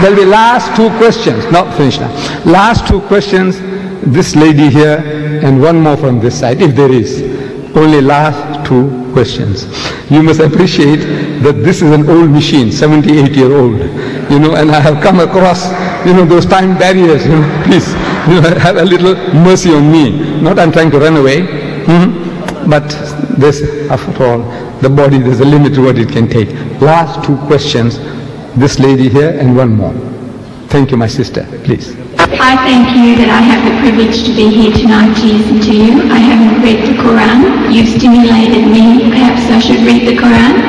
There'll be last two questions. No, finish now. Last two questions. This lady here and one more from this side, if there is. Only last two questions. You must appreciate that this is an old machine, 78-year-old. You know, and I have come across, you know, those time barriers. You know, please, you know, have a little mercy on me. Not I'm trying to run away, but this, after all, the body, there's a limit to what it can take. Last two questions. This lady here and one more. Thank you, my sister. Please. I thank you that I have the privilege to be here tonight to listen to you. I haven't read the Quran. You've stimulated me. Perhaps I should read the Quran.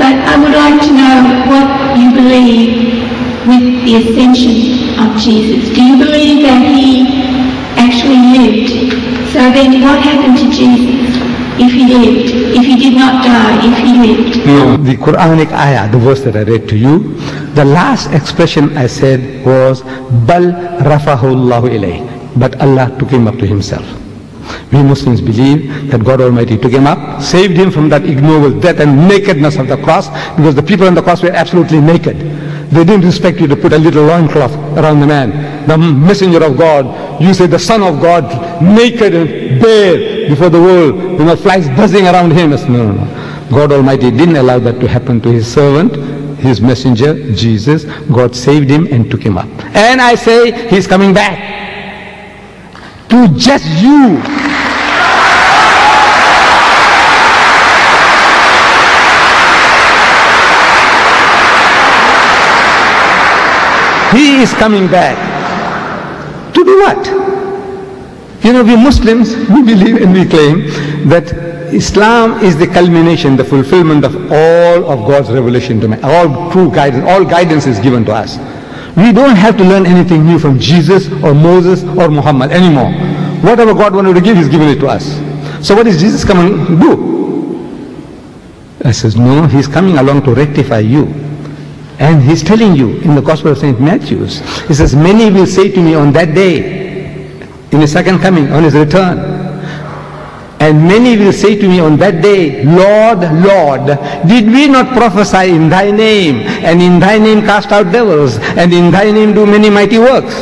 But I would like to know what you believe with the ascension of Jesus. Do you believe that he actually lived? So then what happened to Jesus if he lived? If he did not die, if he lived? No, the Quranic ayah, the verse that I read to you, the last expression I said was, Bal rafahu Allahu ilayh. But Allah took him up to himself. We Muslims believe that God Almighty took him up, saved him from that ignoble death and nakedness of the cross, because the people on the cross were absolutely naked. They didn't expect you to put a little loincloth around the man. The messenger of God, you say the son of God, naked and bare before the world, you know, flies buzzing around him. No. God Almighty didn't allow that to happen to his servant, his messenger, Jesus. God saved him and took him up. And I say, he's coming back to just you. He is coming back. To do what? You know, we Muslims, we believe and we claim that Islam is the culmination, the fulfillment of all of God's revelation to man. All true guidance, all guidance is given to us. We don't have to learn anything new from Jesus or Moses or Muhammad anymore. Whatever God wanted to give, He's given it to us. So what is Jesus coming to do? I says, no, He's coming along to rectify you. And He's telling you in the Gospel of St. Matthew, He says, many will say to me on that day, in His second coming, on His return, and many will say to me on that day, Lord, Lord, did we not prophesy in Thy name, and in Thy name cast out devils, and in Thy name do many mighty works?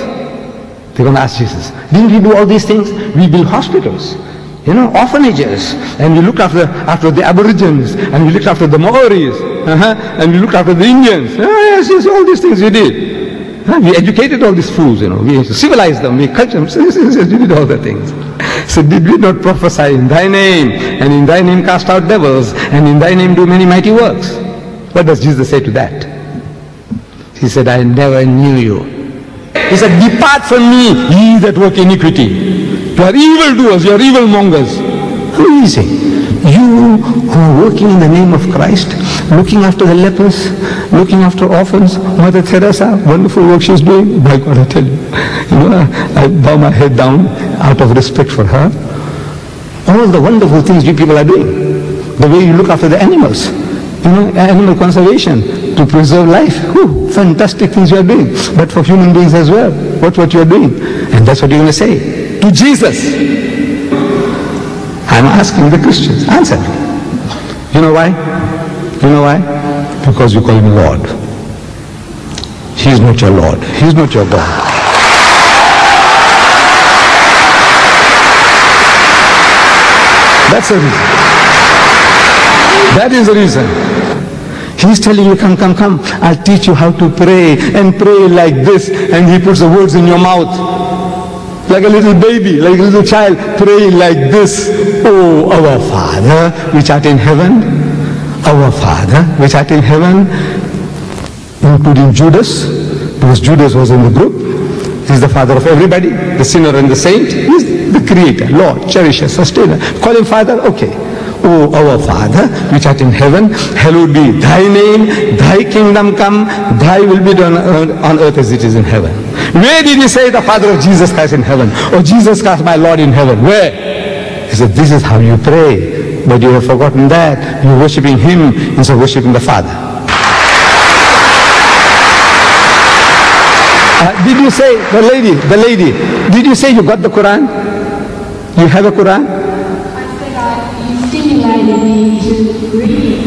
They're going to ask Jesus, didn't we do all these things? We built hospitals, you know, orphanages, and we looked after the Aborigines, and we looked after the Maoris, and we looked after the Indians. Yes, all these things we did. We educated all these fools, you know, we civilized them, we cultured them, we did all the things. So did we not prophesy in Thy name, and in Thy name cast out devils, and in Thy name do many mighty works? What does Jesus say to that? He said, I never knew you. He said, depart from me, ye that work iniquity. You are evildoers, you are evil mongers. Who is he? You who are working in the name of Christ, looking after the lepers, looking after orphans. Mother Teresa, wonderful work she's doing. By God, I tell you, I bow my head down out of respect for her. All the wonderful things you people are doing. The way you look after the animals, you know, animal conservation, to preserve life. Whew, fantastic things you are doing. But for human beings as well, what you are doing. And that's what you're going to say to Jesus. I'm asking the Christians, answer me. You know why? You know why? Because you call Him Lord. He is not your Lord. He is not your God. That's the reason. That is the reason. He's telling you, come, come, come. I'll teach you how to pray, and pray like this. And He puts the words in your mouth. Like a little baby, like a little child, praying like this. Oh, our Father, which art in heaven. Our Father, which art in heaven. Including Judas, because Judas was in the group. He's the father of everybody, the sinner and the saint. He's the creator, Lord, cherisher, sustainer. Call Him Father, okay. Oh, our Father, which art in heaven, hallowed be Thy name, Thy kingdom come, Thy will be done on earth as it is in heaven. Where did He say the Father of Jesus Christ in heaven? Or Jesus Christ my Lord in heaven? Where? He said, this is how you pray. But you have forgotten that. You're worshipping Him instead of worshipping the Father. Did you say, the lady, did you say you got the Quran? You have a Quran? I said you stimulated me to read it.